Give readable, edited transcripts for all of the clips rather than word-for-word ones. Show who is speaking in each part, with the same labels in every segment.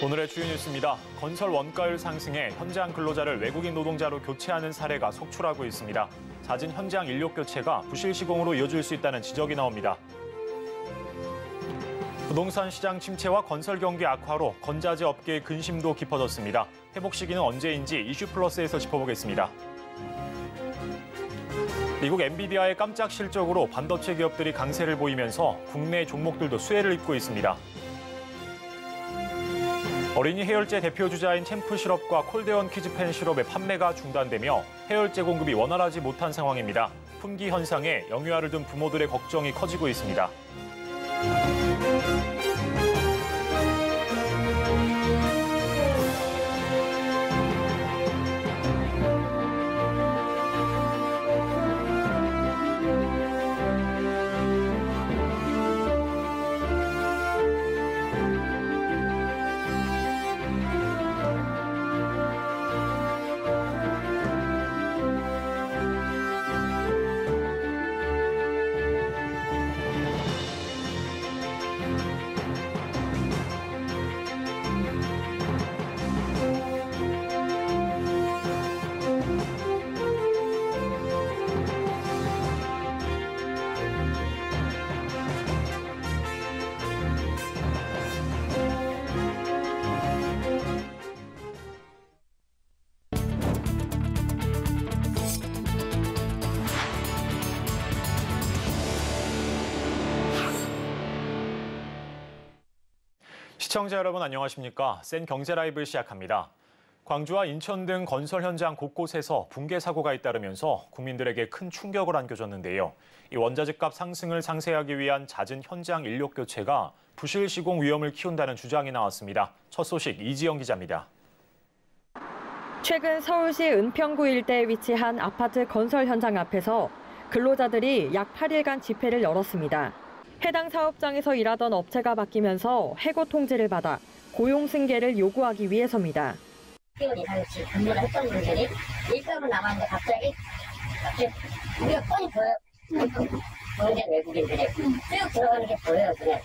Speaker 1: 오늘의 주요 뉴스입니다. 건설 원가율 상승에 현장 근로자를 외국인 노동자로 교체하는 사례가 속출하고 있습니다. 잦은 현장 인력 교체가 부실 시공으로 이어질 수 있다는 지적이 나옵니다. 부동산 시장 침체와 건설 경기 악화로 건자재 업계의 근심도 깊어졌습니다. 회복 시기는 언제인지 이슈플러스에서 짚어보겠습니다. 미국 엔비디아의 깜짝 실적으로 반도체 기업들이 강세를 보이면서 국내 종목들도 수혜를 입고 있습니다. 어린이 해열제 대표 주자인 챔프 시럽과 콜데원 키즈펜 시럽의 판매가 중단되며 해열제 공급이 원활하지 못한 상황입니다. 품귀 현상에 영유아를 둔 부모들의 걱정이 커지고 있습니다. 시청자 여러분 안녕하십니까? 센 경제 라이브 시작합니다. 광주와 인천 등 건설 현장 곳곳에서 붕괴 사고가 잇따르면서 국민들에게 큰 충격을 안겨줬는데요. 이 원자재값 상승을 상쇄하기 위한 잦은 현장 인력 교체가 부실 시공 위험을 키운다는 주장이 나왔습니다. 첫 소식 이지영 기자입니다.
Speaker 2: 최근 서울시 은평구 일대에 위치한 아파트 건설 현장 앞에서 근로자들이 약 8일간 집회를 열었습니다. 해당 사업장에서 일하던 업체가 바뀌면서 해고 통지를 받아 고용 승계를 요구하기 위해서입니다.
Speaker 3: 10개월 이상 근무를 했던 분들이 일감은 남았는데 갑자기 우리가 뻔히 보여요. 보이는 외국인들이 쭉 들어가는 게 보여요. 그냥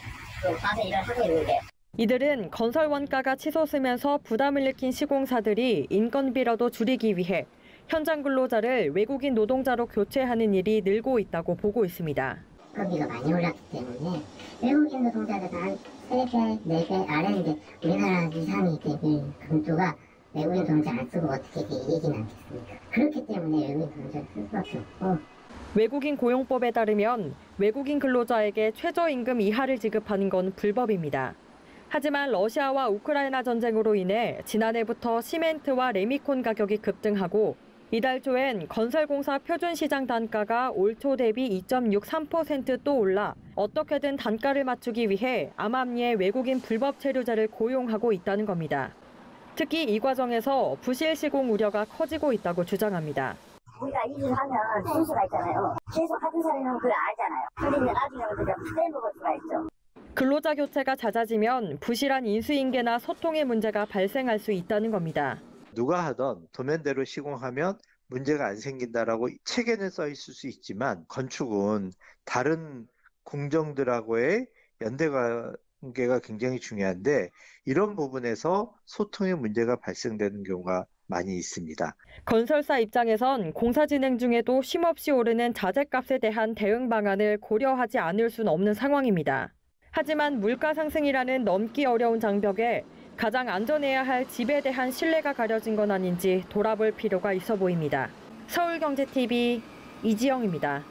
Speaker 3: 가서 일을 하고 있는데.
Speaker 2: 이들은 건설 원가가 치솟으면서 부담을 느낀 시공사들이 인건비라도 줄이기 위해 현장 근로자를 외국인 노동자로 교체하는 일이 늘고 있다고 보고 있습니다.
Speaker 3: 인건비가 많이 올랐기 때문에 외국인 노동자들은 한 3배, 4배 아래인데 우리나라 이상이 되는 금도가 외국인 노동자 안 쓰고 어떻게 이익이 나겠습니까? 그렇기 때문에 외국인 노동자를 쓸 수밖에 없고.
Speaker 2: 외국인 고용법에 따르면 외국인 근로자에게 최저임금 이하를 지급하는 건 불법입니다. 하지만 러시아와 우크라이나 전쟁으로 인해 지난해부터 시멘트와 레미콘 가격이 급등하고 이달 초엔 건설공사 표준시장 단가가 올 초 대비 2.63% 또 올라 어떻게든 단가를 맞추기 위해 암암리에 외국인 불법 체류자를 고용하고 있다는 겁니다. 특히 이 과정에서 부실 시공 우려가 커지고 있다고 주장합니다.
Speaker 3: 우리가 일을 하면 순수가 있잖아요. 계속 하던 사람은 그걸 알잖아요. 그런데 나중에 우리가 빼먹을 수가 있죠.
Speaker 2: 근로자 교체가 잦아지면 부실한 인수인계나 소통의 문제가 발생할 수 있다는 겁니다.
Speaker 4: 누가 하던 도면대로 시공하면 문제가 안 생긴다라고 책에는 써 있을 수 있지만 건축은 다른 공정들하고의 연대 관계가 굉장히 중요한데 이런 부분에서 소통의 문제가 발생되는 경우가 많이 있습니다.
Speaker 2: 건설사 입장에선 공사 진행 중에도 쉼없이 오르는 자재값에 대한 대응 방안을 고려하지 않을 수는 없는 상황입니다. 하지만 물가 상승이라는 넘기 어려운 장벽에 가장 안전해야 할 집에 대한 신뢰가 가려진 건 아닌지 돌아볼 필요가 있어 보입니다. 서울경제TV 이지영입니다.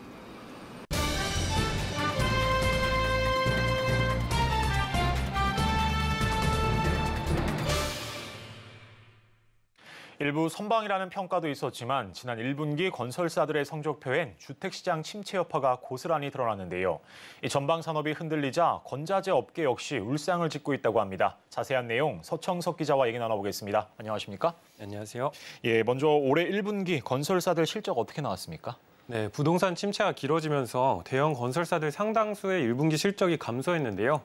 Speaker 1: 일부 선방이라는 평가도 있었지만 지난 1분기 건설사들의 성적표엔 주택시장 침체 여파가 고스란히 드러났는데요. 이 전방 산업이 흔들리자 건자재 업계 역시 울상을 짓고 있다고 합니다. 자세한 내용 서청석 기자와 얘기 나눠보겠습니다. 안녕하십니까?
Speaker 5: 안녕하세요.
Speaker 1: 예, 먼저 올해 1분기 건설사들 실적 어떻게 나왔습니까?
Speaker 5: 네, 부동산 침체가 길어지면서 대형 건설사들 상당수의 1분기 실적이 감소했는데요.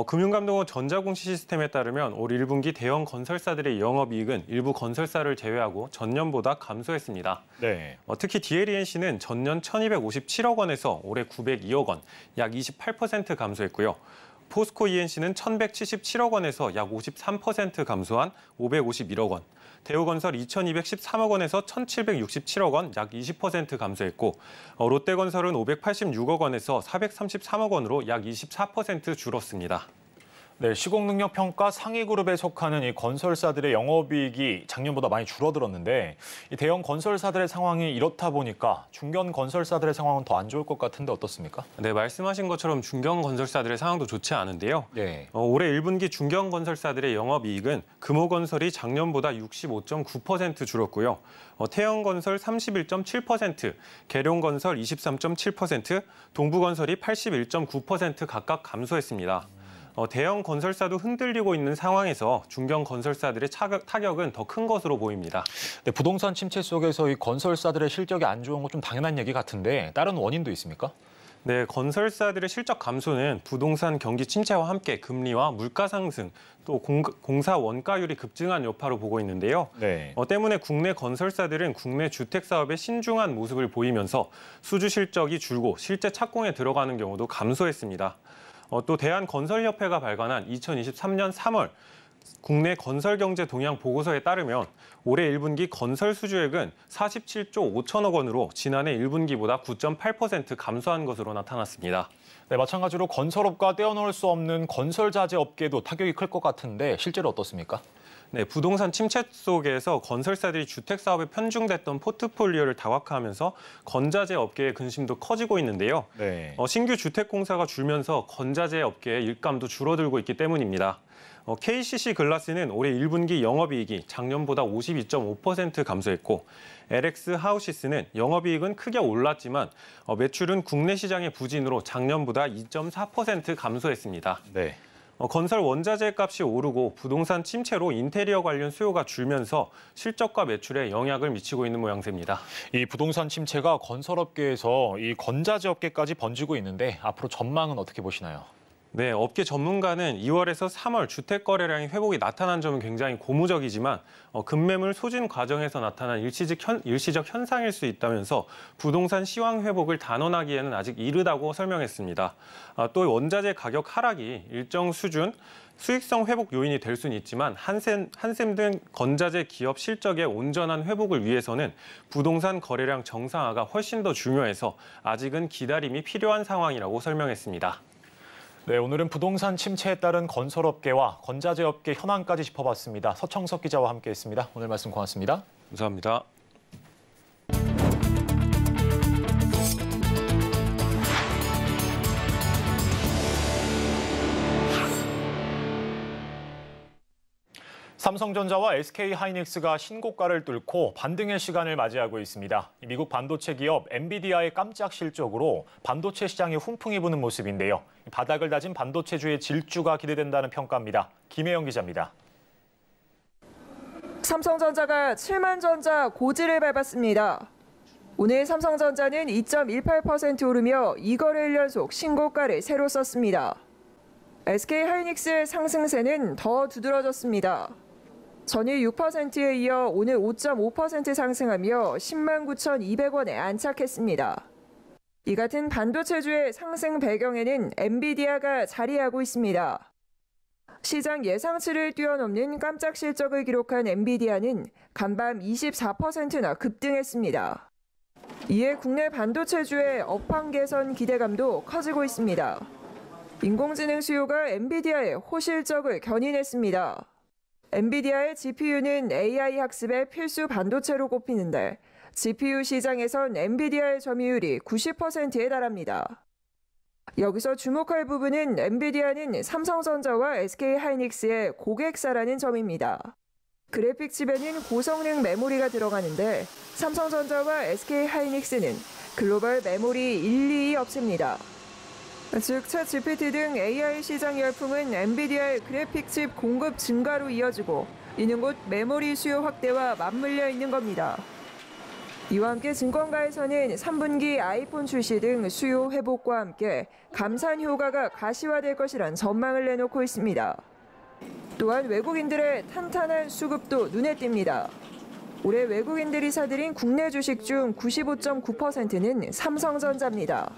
Speaker 5: 금융감독원 전자공시 시스템에 따르면 올 1분기 대형 건설사들의 영업이익은 일부 건설사를 제외하고 전년보다 감소했습니다.
Speaker 1: 네.
Speaker 5: 특히 DLENC는 전년 1,257억 원에서 올해 902억 원, 약 28% 감소했고요. 포스코 ENC는 1,177억 원에서 약 53% 감소한 551억 원, 대우건설 2,213억 원에서 1,767억 원, 약 20% 감소했고 롯데건설은 586억 원에서 433억 원으로 약 24% 줄었습니다.
Speaker 1: 네, 시공능력평가 상위 그룹에 속하는 이 건설사들의 영업이익이 작년보다 많이 줄어들었는데 이 대형 건설사들의 상황이 이렇다 보니까 중견 건설사들의 상황은 더 안 좋을 것 같은데 어떻습니까?
Speaker 5: 네, 말씀하신 것처럼 중견 건설사들의 상황도 좋지 않은데요.
Speaker 1: 네.
Speaker 5: 올해 1분기 중견 건설사들의 영업이익은 금호건설이 작년보다 65.9% 줄었고요. 태영건설 31.7%, 계룡건설 23.7%, 동부건설이 81.9% 각각 감소했습니다. 대형 건설사도 흔들리고 있는 상황에서 중견 건설사들의 타격은 더 큰 것으로 보입니다.
Speaker 1: 네, 부동산 침체 속에서 이 건설사들의 실적이 안 좋은 건 좀 당연한 얘기 같은데 다른 원인도 있습니까?
Speaker 5: 네, 건설사들의 실적 감소는 부동산 경기 침체와 함께 금리와 물가 상승, 또 공사 원가율이 급증한 여파로 보고 있는데요.
Speaker 1: 네.
Speaker 5: 때문에 국내 건설사들은 국내 주택 사업에 신중한 모습을 보이면서 수주 실적이 줄고 실제 착공에 들어가는 경우도 감소했습니다. 또 대한건설협회가 발간한 2023년 3월 국내 건설경제 동향 보고서에 따르면 올해 1분기 건설 수주액은 47조 5천억 원으로 지난해 1분기보다 9.8% 감소한 것으로 나타났습니다.
Speaker 1: 네, 마찬가지로 건설업과 떼어놓을 수 없는 건설자재 업계도 타격이 클 것 같은데 실제로 어떻습니까?
Speaker 5: 네, 부동산 침체 속에서 건설사들이 주택 사업에 편중됐던 포트폴리오를 다각화하면서 건자재 업계의 근심도 커지고 있는데요.
Speaker 1: 네.
Speaker 5: 신규 주택 공사가 줄면서 건자재 업계의 일감도 줄어들고 있기 때문입니다. KCC 글라스는 올해 1분기 영업이익이 작년보다 52.5% 감소했고 LX 하우시스는 영업이익은 크게 올랐지만 매출은 국내 시장의 부진으로 작년보다 2.4% 감소했습니다.
Speaker 1: 네.
Speaker 5: 건설 원자재 값이 오르고 부동산 침체로 인테리어 관련 수요가 줄면서 실적과 매출에 영향을 미치고 있는 모양새입니다.
Speaker 1: 이 부동산 침체가 건설업계에서 이 건자재 업계까지 번지고 있는데 앞으로 전망은 어떻게 보시나요?
Speaker 5: 네, 업계 전문가는 2월에서 3월 주택 거래량의 회복이 나타난 점은 굉장히 고무적이지만 급매물 소진 과정에서 나타난 일시적 현상일 수 있다면서 부동산 시황 회복을 단언하기에는 아직 이르다고 설명했습니다. 또 원자재 가격 하락이 일정 수준 수익성 회복 요인이 될 수는 있지만 한샘 등 건자재 기업 실적의 온전한 회복을 위해서는 부동산 거래량 정상화가 훨씬 더 중요해서 아직은 기다림이 필요한 상황이라고 설명했습니다.
Speaker 1: 네, 오늘은 부동산 침체에 따른 건설업계와 건자재 업계 현황까지 짚어봤습니다. 서청석 기자와 함께했습니다. 오늘 말씀 고맙습니다.
Speaker 5: 감사합니다.
Speaker 1: 삼성전자와 SK하이닉스가 신고가를 뚫고 반등의 시간을 맞이하고 있습니다. 미국 반도체 기업 엔비디아의 깜짝 실적으로 반도체 시장에 훈풍이 부는 모습인데요. 바닥을 다진 반도체주의 질주가 기대된다는 평가입니다. 김혜영 기자입니다.
Speaker 6: 삼성전자가 7만 전자 고지를 밟았습니다. 오늘 삼성전자는 2.18% 오르며 2거래일 연속 신고가를 새로 썼습니다. SK하이닉스의 상승세는 더 두드러졌습니다. 전일 6%에 이어 오늘 5.5% 상승하며 10만 9,200원에 안착했습니다. 이 같은 반도체주의 상승 배경에는 엔비디아가 자리하고 있습니다. 시장 예상치를 뛰어넘는 깜짝 실적을 기록한 엔비디아는 간밤 24%나 급등했습니다. 이에 국내 반도체주의 업황 개선 기대감도 커지고 있습니다. 인공지능 수요가 엔비디아의 호실적을 견인했습니다. 엔비디아의 GPU는 AI 학습의 필수 반도체로 꼽히는데 GPU 시장에선 엔비디아의 점유율이 90%에 달합니다. 여기서 주목할 부분은 엔비디아는 삼성전자와 SK하이닉스의 고객사라는 점입니다. 그래픽 칩에는 고성능 메모리가 들어가는데 삼성전자와 SK하이닉스는 글로벌 메모리 1, 2위 업체입니다. 즉, 챗GPT 등 AI 시장 열풍은 엔비디아의 그래픽칩 공급 증가로 이어지고 이는 곧 메모리 수요 확대와 맞물려 있는 겁니다. 이와 함께 증권가에서는 3분기 아이폰 출시 등 수요 회복과 함께 감산 효과가 가시화될 것이란 전망을 내놓고 있습니다. 또한 외국인들의 탄탄한 수급도 눈에 띕니다. 올해 외국인들이 사들인 국내 주식 중 95.9%는 삼성전자입니다.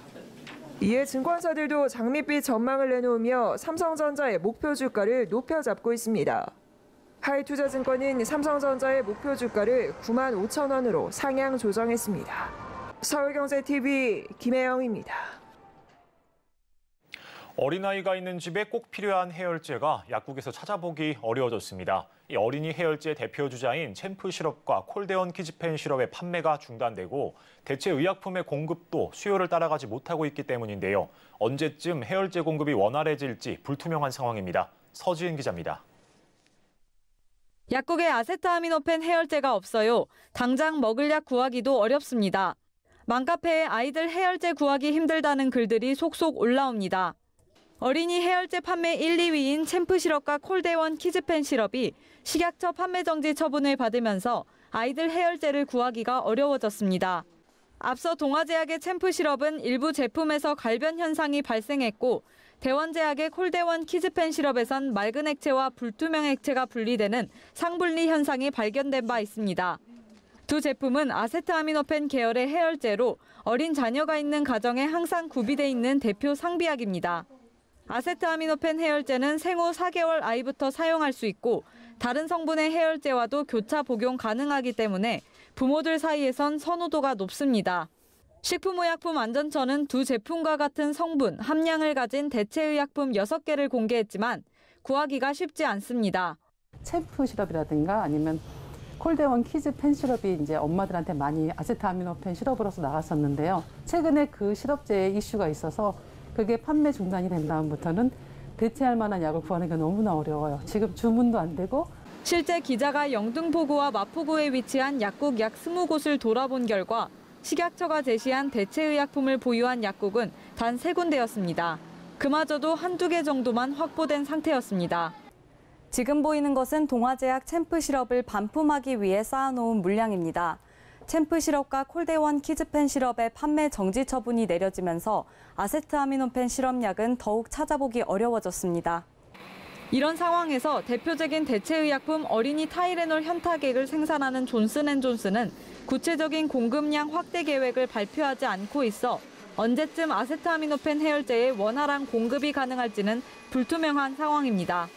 Speaker 6: 이에 증권사들도 장밋빛 전망을 내놓으며 삼성전자의 목표 주가를 높여잡고 있습니다. 하이투자증권은 삼성전자의 목표 주가를 9만 5천 원으로 상향 조정했습니다. 서울경제TV 김혜영입니다.
Speaker 1: 어린아이가 있는 집에 꼭 필요한 해열제가 약국에서 찾아보기 어려워졌습니다. 이 어린이 해열제 대표 주자인 챔프 시럽과 콜데온 키즈펜 시럽의 판매가 중단되고 대체 의약품의 공급도 수요를 따라가지 못하고 있기 때문인데요. 언제쯤 해열제 공급이 원활해질지 불투명한 상황입니다. 서지은 기자입니다.
Speaker 7: 약국에 아세트아미노펜 해열제가 없어요. 당장 먹을 약 구하기도 어렵습니다. 맘카페에 아이들 해열제 구하기 힘들다는 글들이 속속 올라옵니다. 어린이 해열제 판매 1, 2위인 챔프 시럽과 콜데원 키즈펜 시럽이 식약처 판매 정지 처분을 받으면서 아이들 해열제를 구하기가 어려워졌습니다. 앞서 동아제약의 챔프 시럽은 일부 제품에서 갈변 현상이 발생했고 대원제약의 콜데원 키즈펜 시럽에선 맑은 액체와 불투명 액체가 분리되는 상분리 현상이 발견된 바 있습니다. 두 제품은 아세트아미노펜 계열의 해열제로 어린 자녀가 있는 가정에 항상 구비돼 있는 대표 상비약입니다. 아세트아미노펜 해열제는 생후 4개월 아이부터 사용할 수 있고 다른 성분의 해열제와도 교차 복용 가능하기 때문에 부모들 사이에선 선호도가 높습니다. 식품의약품안전처는 두 제품과 같은 성분, 함량을 가진 대체의약품 6개를 공개했지만 구하기가 쉽지 않습니다.
Speaker 8: 챔프 시럽이라든가 아니면 콜데원 키즈펜 시럽이 이제 엄마들한테 많이 아세트아미노펜 시럽으로서 나갔었는데요. 최근에 그 시럽제에 이슈가 있어서 그게 판매 중단이 된 다음부터는 대체할 만한 약을 구하는 게 너무나 어려워요. 지금 주문도 안 되고.
Speaker 7: 실제 기자가 영등포구와 마포구에 위치한 약국 약 20곳을 돌아본 결과 식약처가 제시한 대체의약품을 보유한 약국은 단 3군데였습니다. 그마저도 한두 개 정도만 확보된 상태였습니다.
Speaker 9: 지금 보이는 것은 동아제약 챔프 시럽을 반품하기 위해 쌓아놓은 물량입니다. 챔프 시럽과 콜데원 키즈펜 시럽의 판매 정지 처분이 내려지면서 아세트아미노펜 시럽약은 더욱 찾아보기 어려워졌습니다.
Speaker 7: 이런 상황에서 대표적인 대체의약품 어린이 타이레놀 현타액을 생산하는 존슨앤존슨은 구체적인 공급량 확대 계획을 발표하지 않고 있어 언제쯤 아세트아미노펜 해열제의 원활한 공급이 가능할지는 불투명한 상황입니다.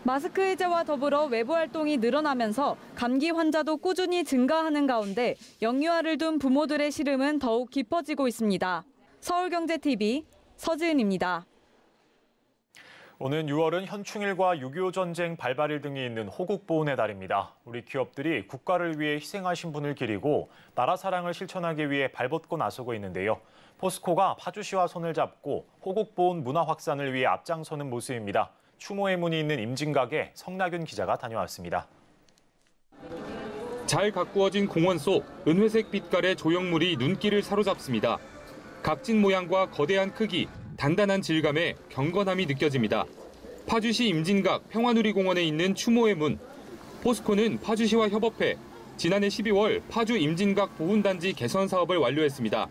Speaker 7: 마스크 해제와 더불어 외부 활동이 늘어나면서 감기 환자도 꾸준히 증가하는 가운데 영유아를 둔 부모들의 시름은 더욱 깊어지고 있습니다. 서울경제TV 서지은입니다.
Speaker 1: 오는 6월은 현충일과 6.25 전쟁 발발일 등이 있는 호국보훈의 달입니다. 우리 기업들이 국가를 위해 희생하신 분을 기리고 나라 사랑을 실천하기 위해 발벗고 나서고 있는데요. 포스코가 파주시와 손을 잡고 호국보훈 문화 확산을 위해 앞장서는 모습입니다. 추모의 문이 있는 임진각에 성낙윤 기자가 다녀왔습니다.
Speaker 10: 잘 가꾸어진 공원 속 은회색 빛깔의 조형물이 눈길을 사로잡습니다. 각진 모양과 거대한 크기, 단단한 질감에 경건함이 느껴집니다. 파주시 임진각 평화누리공원에 있는 추모의 문. 포스코는 파주시와 협업해 지난해 12월 파주 임진각 보훈단지 개선 사업을 완료했습니다.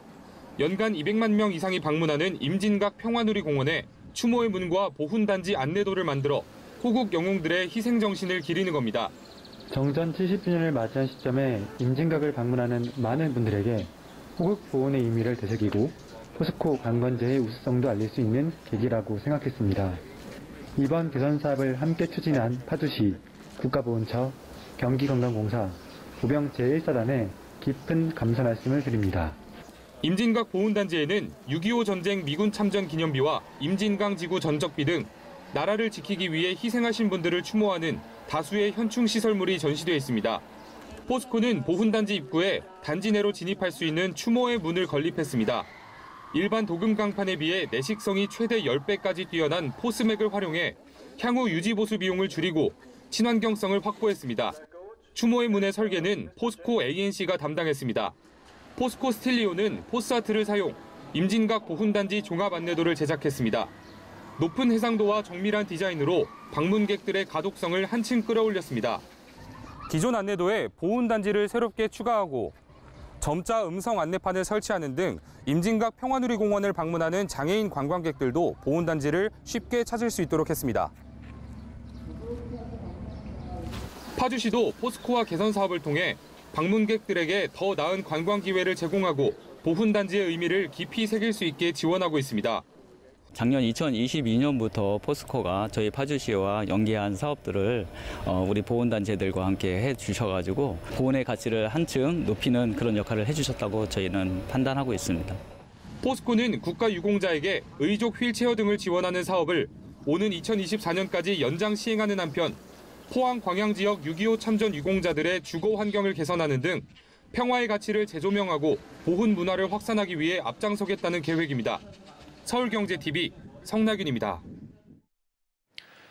Speaker 10: 연간 200만 명 이상이 방문하는 임진각 평화누리공원에 추모의 문과 보훈단지 안내도를 만들어 호국 영웅들의 희생정신을 기리는 겁니다.
Speaker 11: 정전 70주년을 맞이한 시점에 임진각을 방문하는 많은 분들에게 호국 보훈의 의미를 되새기고 포스코 관건제의 우수성도 알릴 수 있는 계기라고 생각했습니다. 이번 개선 사업을 함께 추진한 파주시, 국가보훈처, 경기건강공사, 보병 제1사단에 깊은 감사 말씀을 드립니다.
Speaker 10: 임진각 보훈단지에는 6.25 전쟁 미군 참전 기념비와 임진강 지구 전적비 등 나라를 지키기 위해 희생하신 분들을 추모하는 다수의 현충 시설물이 전시되어 있습니다. 포스코는 보훈단지 입구에 단지 내로 진입할 수 있는 추모의 문을 건립했습니다. 일반 도금 강판에 비해 내식성이 최대 10배까지 뛰어난 포스맥을 활용해 향후 유지 보수 비용을 줄이고 친환경성을 확보했습니다. 추모의 문의 설계는 포스코 ANC가 담당했습니다. 포스코 스틸리오는 포스아트를 사용 임진각 보훈단지 종합 안내도를 제작했습니다. 높은 해상도와 정밀한 디자인으로 방문객들의 가독성을 한층 끌어올렸습니다. 기존 안내도에 보훈단지를 새롭게 추가하고 점자 음성 안내판을 설치하는 등 임진각 평화누리공원을 방문하는 장애인 관광객들도 보훈단지를 쉽게 찾을 수 있도록 했습니다. 파주시도 포스코와 개선 사업을 통해 방문객들에게 더 나은 관광 기회를 제공하고 보훈단지의 의미를 깊이 새길 수 있게 지원하고 있습니다.
Speaker 12: 작년 2022년부터 포스코가 저희 파주시와 연계한 사업들을 우리 보훈단체들과 함께 해주셔가지고 보훈의 가치를 한층 높이는 그런 역할을 해주셨다고 저희는 판단하고 있습니다.
Speaker 10: 포스코는 국가유공자에게 의족 휠체어 등을 지원하는 사업을 오는 2024년까지 연장 시행하는 한편 포항 광양 지역 6.25 참전 유공자들의 주거 환경을 개선하는 등 평화의 가치를 재조명하고 보훈 문화를 확산하기 위해 앞장서겠다는 계획입니다. 서울경제TV 성낙윤입니다.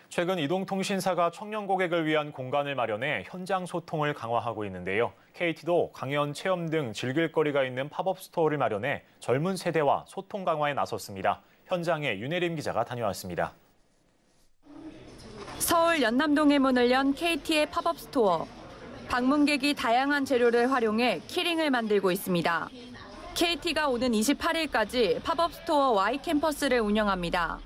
Speaker 1: 최근 이동통신사가 청년 고객을 위한 공간을 마련해 현장 소통을 강화하고 있는데요. KT도 강연, 체험 등 즐길 거리가 있는 팝업 스토어를 마련해 젊은 세대와 소통 강화에 나섰습니다. 현장에 윤혜림 기자가 다녀왔습니다.
Speaker 7: 서울 연남동에 문을 연 KT의 팝업 스토어. 방문객이 다양한 재료를 활용해 키링을 만들고 있습니다. KT가 오는 28일까지 팝업 스토어 Y캠퍼스를 운영합니다.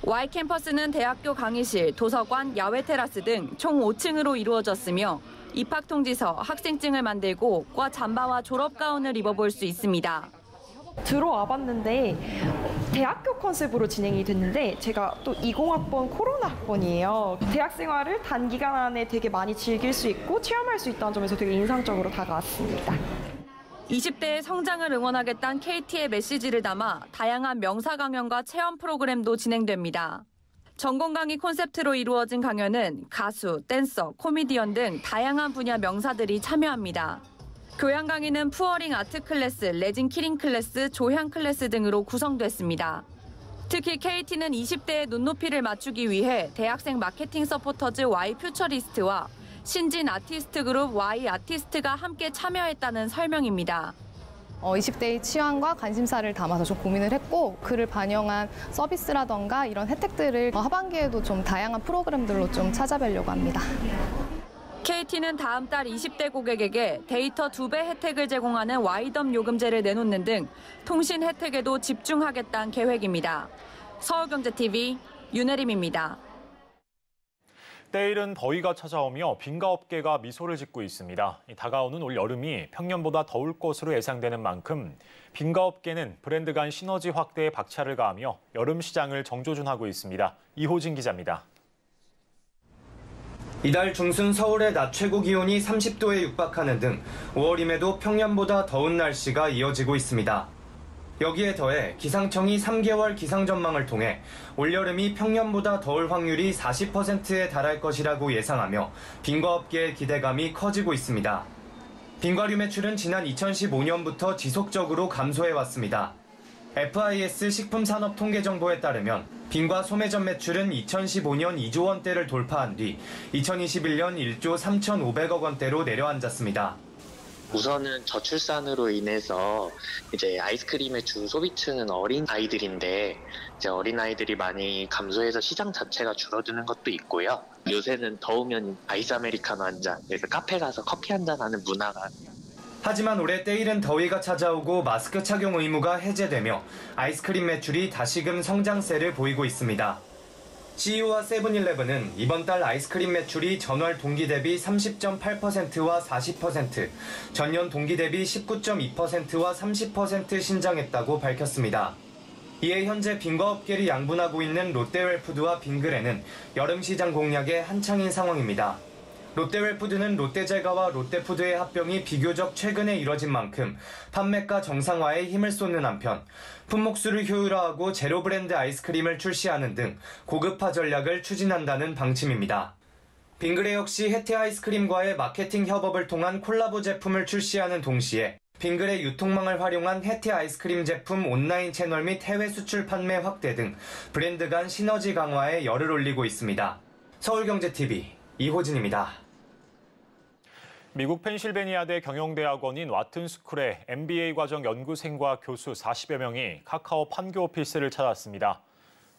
Speaker 7: Y캠퍼스는 대학교 강의실, 도서관, 야외 테라스 등 총 5층으로 이루어졌으며 입학통지서, 학생증을 만들고 과 잠바와 졸업가운을 입어볼 수 있습니다.
Speaker 13: 들어와 봤는데 대학교 컨셉으로 진행이 됐는데 제가 또 20학번 코로나 학번이에요. 대학 생활을 단기간 안에 되게 많이 즐길 수 있고 체험할 수 있다는 점에서 되게 인상적으로 다가왔습니다.
Speaker 7: 20대의 성장을 응원하겠다는 KT의 메시지를 담아 다양한 명사 강연과 체험 프로그램도 진행됩니다. 전공 강의 콘셉트로 이루어진 강연은 가수, 댄서, 코미디언 등 다양한 분야 명사들이 참여합니다. 교양 강의는 푸어링 아트 클래스, 레진 키링 클래스, 조향 클래스 등으로 구성됐습니다. 특히 KT는 20대의 눈높이를 맞추기 위해 대학생 마케팅 서포터즈 Y 퓨처리스트와 신진 아티스트 그룹 Y 아티스트가 함께 참여했다는 설명입니다.
Speaker 14: 20대의 취향과 관심사를 담아서 좀 고민을 했고 그를 반영한 서비스라던가 이런 혜택들을 하반기에도 좀 다양한 프로그램들로 좀 찾아뵈려고 합니다.
Speaker 7: KT는 다음 달 20대 고객에게 데이터 2배 혜택을 제공하는 Y덤 요금제를 내놓는 등 통신 혜택에도 집중하겠다는 계획입니다. 서울경제TV 윤혜림입니다.
Speaker 1: 때이른 더위가 찾아오며 빙가업계가 미소를 짓고 있습니다. 다가오는 올 여름이 평년보다 더울 것으로 예상되는 만큼 빙가업계는 브랜드 간 시너지 확대에 박차를 가하며 여름 시장을 정조준하고 있습니다. 이호진 기자입니다.
Speaker 15: 이달 중순 서울의 낮 최고 기온이 30도에 육박하는 등 5월임에도 평년보다 더운 날씨가 이어지고 있습니다. 여기에 더해 기상청이 3개월 기상 전망을 통해 올여름이 평년보다 더울 확률이 40%에 달할 것이라고 예상하며 빙과업계의 기대감이 커지고 있습니다. 빙과류 매출은 지난 2015년부터 지속적으로 감소해왔습니다. FIS 식품산업통계정보에 따르면 빙과 소매점 매출은 2015년 2조 원대를 돌파한 뒤 2021년 1조 3,500억 원대로 내려앉았습니다.
Speaker 16: 우선은 저출산으로 인해서 이제 아이스크림의 주 소비층은 어린 아이들인데 이제 어린 아이들이 많이 감소해서 시장 자체가 줄어드는 것도 있고요. 요새는 더우면 아이스 아메리카노 한 잔, 그래서 카페 가서 커피 한 잔 하는 문화가.
Speaker 15: 하지만 올해 때이른 더위가 찾아오고 마스크 착용 의무가 해제되며 아이스크림 매출이 다시금 성장세를 보이고 있습니다. CEO와 세븐일레븐은 이번 달 아이스크림 매출이 전월 동기 대비 30.8%와 40%, 전년 동기 대비 19.2%와 30% 신장했다고 밝혔습니다. 이에 현재 빙과업계를 양분하고 있는 롯데웰푸드와 빙그레는 여름 시장 공략에 한창인 상황입니다. 롯데웰푸드는 롯데제과와 롯데푸드의 합병이 비교적 최근에 이뤄진 만큼 판매가 정상화에 힘을 쏟는 한편 품목수를 효율화하고 제로 브랜드 아이스크림을 출시하는 등 고급화 전략을 추진한다는 방침입니다. 빙그레 역시 혜태 아이스크림과의 마케팅 협업을 통한 콜라보 제품을 출시하는 동시에 빙그레 유통망을 활용한 혜태 아이스크림 제품 온라인 채널 및 해외 수출 판매 확대 등 브랜드 간 시너지 강화에 열을 올리고 있습니다. 서울경제TV 이호진입니다.
Speaker 1: 미국 펜실베니아대 경영대학원인 와튼스쿨의 MBA 과정 연구생과 교수 40여 명이 카카오 판교 오피스를 찾았습니다.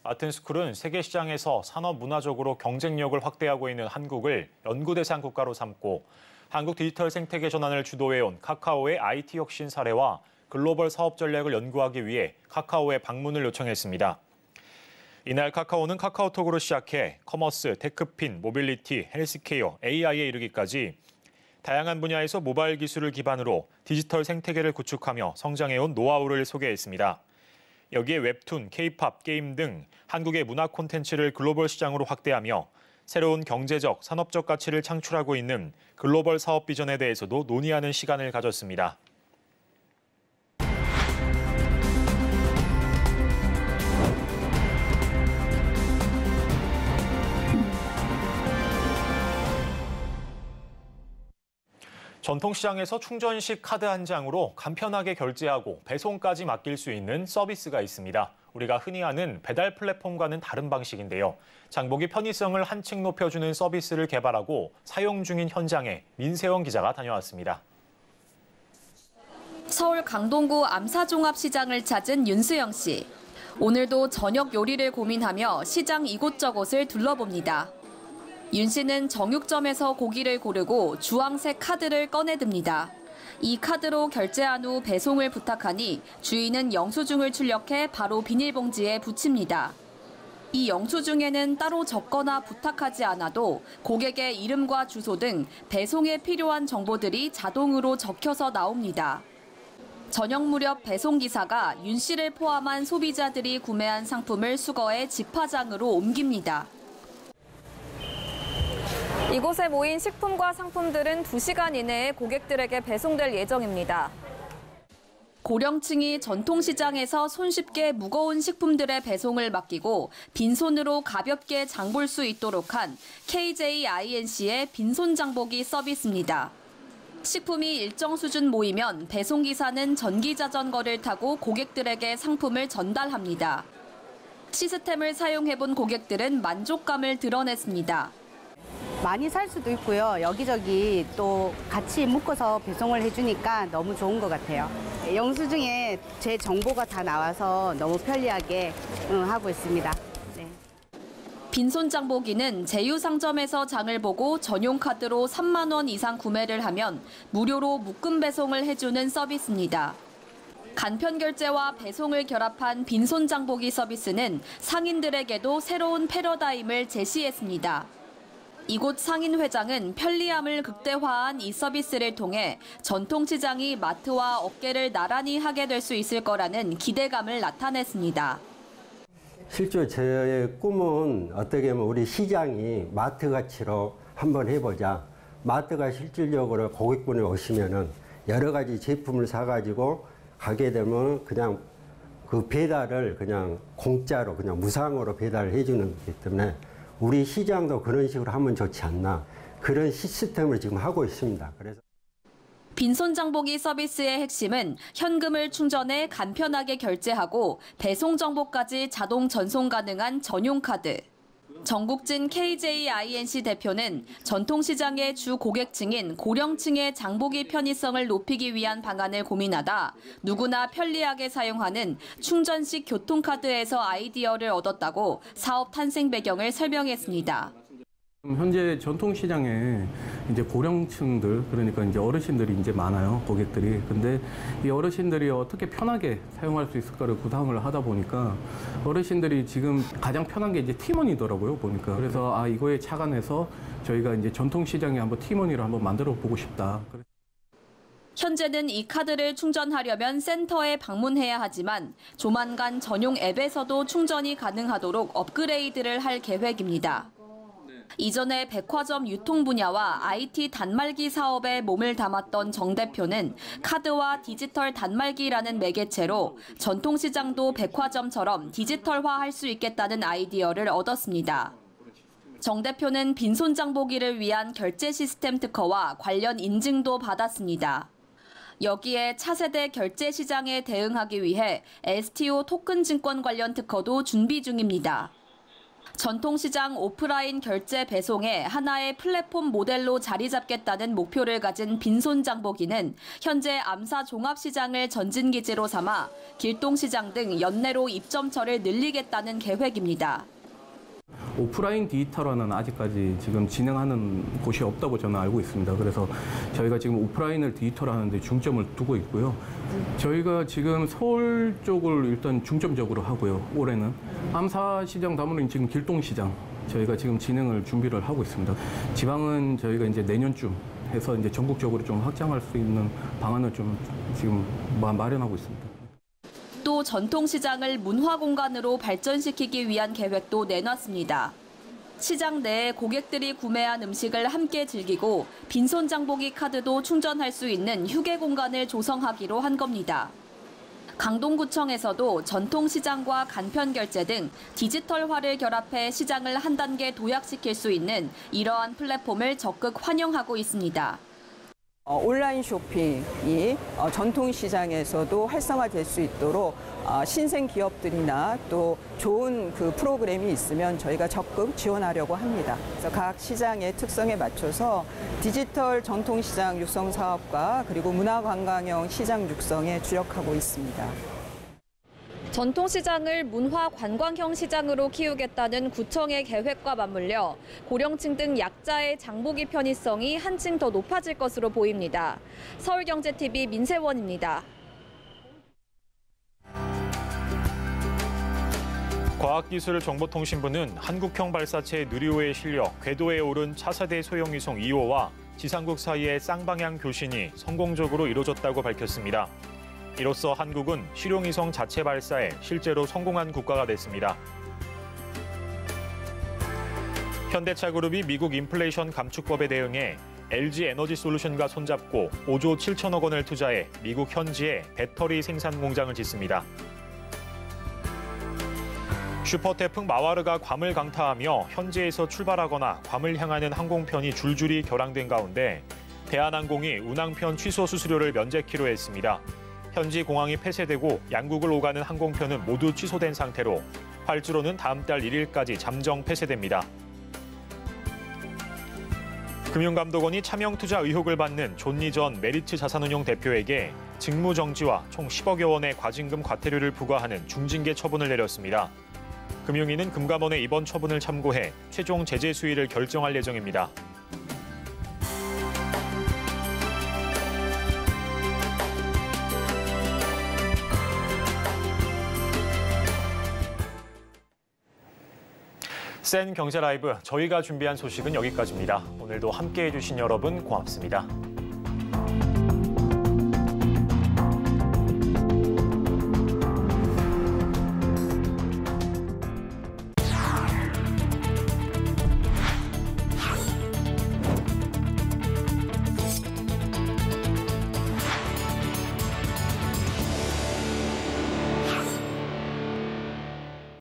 Speaker 1: 와튼스쿨은 세계 시장에서 산업 문화적으로 경쟁력을 확대하고 있는 한국을 연구 대상 국가로 삼고 한국 디지털 생태계 전환을 주도해온 카카오의 IT 혁신 사례와 글로벌 사업 전략을 연구하기 위해 카카오에 방문을 요청했습니다. 이날 카카오는 카카오톡으로 시작해 커머스, 테크핀, 모빌리티, 헬스케어, AI에 이르기까지 다양한 분야에서 모바일 기술을 기반으로 디지털 생태계를 구축하며 성장해온 노하우를 소개했습니다. 여기에 웹툰, K-팝, 게임 등 한국의 문화 콘텐츠를 글로벌 시장으로 확대하며 새로운 경제적, 산업적 가치를 창출하고 있는 글로벌 사업 비전에 대해서도 논의하는 시간을 가졌습니다. 전통시장에서 충전식 카드 한 장으로 간편하게 결제하고 배송까지 맡길 수 있는 서비스가 있습니다. 우리가 흔히 아는 배달 플랫폼과는 다른 방식인데요. 장보기 편의성을 한층 높여주는 서비스를 개발하고 사용 중인 현장에 민세원 기자가 다녀왔습니다.
Speaker 17: 서울 강동구 암사종합시장을 찾은 윤수영 씨. 오늘도 저녁 요리를 고민하며 시장 이곳저곳을 둘러봅니다. 윤 씨는 정육점에서 고기를 고르고 주황색 카드를 꺼내듭니다. 이 카드로 결제한 후 배송을 부탁하니 주인은 영수증을 출력해 바로 비닐봉지에 붙입니다. 이 영수증에는 따로 적거나 부탁하지 않아도 고객의 이름과 주소 등 배송에 필요한 정보들이 자동으로 적혀서 나옵니다. 저녁 무렵 배송기사가 윤 씨를 포함한 소비자들이 구매한 상품을 수거해 집화장으로 옮깁니다.
Speaker 9: 이곳에 모인 식품과 상품들은 2시간 이내에 고객들에게 배송될 예정입니다.
Speaker 17: 고령층이 전통시장에서 손쉽게 무거운 식품들의 배송을 맡기고 빈손으로 가볍게 장볼 수 있도록 한 KJINC의 빈손 장보기 서비스입니다. 식품이 일정 수준 모이면 배송기사는 전기자전거를 타고 고객들에게 상품을 전달합니다. 시스템을 사용해본 고객들은 만족감을 드러냈습니다.
Speaker 18: 많이 살 수도 있고요. 여기저기 또 같이 묶어서 배송을 해주니까 너무 좋은 것 같아요. 영수증에 제 정보가 다 나와서 너무 편리하게 하고 있습니다. 네.
Speaker 17: 빈손 장보기는 제휴상점에서 장을 보고 전용 카드로 3만 원 이상 구매를 하면 무료로 묶음 배송을 해주는 서비스입니다. 간편 결제와 배송을 결합한 빈손 장보기 서비스는 상인들에게도 새로운 패러다임을 제시했습니다. 이곳 상인 회장은 편리함을 극대화한 이 서비스를 통해 전통시장이 마트와 어깨를 나란히 하게 될 수 있을 거라는 기대감을 나타냈습니다.
Speaker 19: 실제 저의 꿈은 어떻게 보면 우리 시장이 마트 가치로 한번 해보자. 마트가 실질적으로 고객분이 오시면은 여러 가지 제품을 사가지고 가게 되면 그냥 그 배달을 그냥 공짜로 그냥 무상으로 배달을 해주는 거기 때문에 우리 시장도 그런 식으로 하면 좋지 않나. 그런 시스템을 지금 하고 있습니다. 그래서
Speaker 17: 빈손 장보기 서비스의 핵심은 현금을 충전해 간편하게 결제하고 배송 정보까지 자동 전송 가능한 전용 카드. 정국진 KJINC 대표는 전통시장의 주 고객층인 고령층의 장보기 편의성을 높이기 위한 방안을 고민하다 누구나 편리하게 사용하는 충전식 교통카드에서 아이디어를 얻었다고 사업 탄생 배경을 설명했습니다.
Speaker 20: 현재 전통시장에 이제 고령층들, 그러니까 이제 어르신들이 이제 많아요, 고객들이. 근데 이 어르신들이 어떻게 편하게 사용할 수 있을까를 구상을 하다 보니까 어르신들이 지금 가장 편한 게 이제 티머니더라고요, 보니까. 그래서 이거에 착안해서 저희가 이제 전통시장에 한번 티머니를 한번 만들어 보고 싶다.
Speaker 17: 현재는 이 카드를 충전하려면 센터에 방문해야 하지만 조만간 전용 앱에서도 충전이 가능하도록 업그레이드를 할 계획입니다. 이전에 백화점 유통 분야와 IT 단말기 사업에 몸을 담았던 정 대표는 카드와 디지털 단말기라는 매개체로 전통시장도 백화점처럼 디지털화할 수 있겠다는 아이디어를 얻었습니다. 정 대표는 빈손 장보기를 위한 결제 시스템 특허와 관련 인증도 받았습니다. 여기에 차세대 결제 시장에 대응하기 위해 STO 토큰 증권 관련 특허도 준비 중입니다. 전통시장 오프라인 결제 배송에 하나의 플랫폼 모델로 자리 잡겠다는 목표를 가진 빈손 장보기는 현재 암사 종합시장을 전진기지로 삼아 길동시장 등 연내로 입점처를 늘리겠다는 계획입니다.
Speaker 20: 오프라인 디지털화는 아직까지 지금 진행하는 곳이 없다고 저는 알고 있습니다. 그래서 저희가 지금 오프라인을 디지털화하는 데 중점을 두고 있고요. 저희가 지금 서울 쪽을 일단 중점적으로 하고요. 올해는 암사시장 다음으로 지금 길동시장 저희가 지금 진행을 준비를 하고 있습니다. 지방은 저희가 이제 내년쯤 해서 이제 전국적으로 좀 확장할 수 있는 방안을 좀 지금 마련하고 있습니다.
Speaker 17: 또 전통시장을 문화공간으로 발전시키기 위한 계획도 내놨습니다. 시장 내에 고객들이 구매한 음식을 함께 즐기고 빈손 장보기 카드도 충전할 수 있는 휴게 공간을 조성하기로 한 겁니다. 강동구청에서도 전통시장과 간편결제 등 디지털화를 결합해 시장을 한 단계 도약시킬 수 있는 이러한 플랫폼을 적극 환영하고 있습니다.
Speaker 21: 온라인 쇼핑이 전통시장에서도 활성화될 수 있도록 신생 기업들이나 또 좋은 그 프로그램이 있으면 저희가 적극 지원하려고 합니다. 그래서 각 시장의 특성에 맞춰서 디지털 전통시장 육성 사업과 그리고 문화관광형 시장 육성에 주력하고 있습니다.
Speaker 17: 전통시장을 문화관광형 시장으로 키우겠다는 구청의 계획과 맞물려 고령층 등 약자의 장보기 편의성이 한층 더 높아질 것으로 보입니다. 서울경제TV 민세원입니다.
Speaker 1: 과학기술정보통신부는 한국형 발사체 누리호에 실려 궤도에 오른 차세대 소형위성 2호와 지상국 사이의 쌍방향 교신이 성공적으로 이루어졌다고 밝혔습니다. 이로써 한국은 실용위성 자체 발사에 실제로 성공한 국가가 됐습니다. 현대차그룹이 미국 인플레이션 감축법에 대응해 LG에너지솔루션과 손잡고 5조 7천억 원을 투자해 미국 현지에 배터리 생산 공장을 짓습니다. 슈퍼태풍 마와르가 괌을 강타하며 현지에서 출발하거나 괌을 향하는 항공편이 줄줄이 결항된 가운데 대한항공이 운항편 취소 수수료를 면제키로 했습니다. 현지 공항이 폐쇄되고 양국을 오가는 항공편은 모두 취소된 상태로 활주로는 다음 달 1일까지 잠정 폐쇄됩니다. 금융감독원이 차명투자 의혹을 받는 존니 전 메리츠 자산운용 대표에게 직무정지와 총 10억여 원의 과징금 과태료를 부과하는 중징계 처분을 내렸습니다. 금융위는 금감원의 이번 처분을 참고해 최종 제재 수위를 결정할 예정입니다. 센 경제 라이브, 저희가 준비한 소식은 여기까지입니다. 오늘도 함께해 주신 여러분 고맙습니다.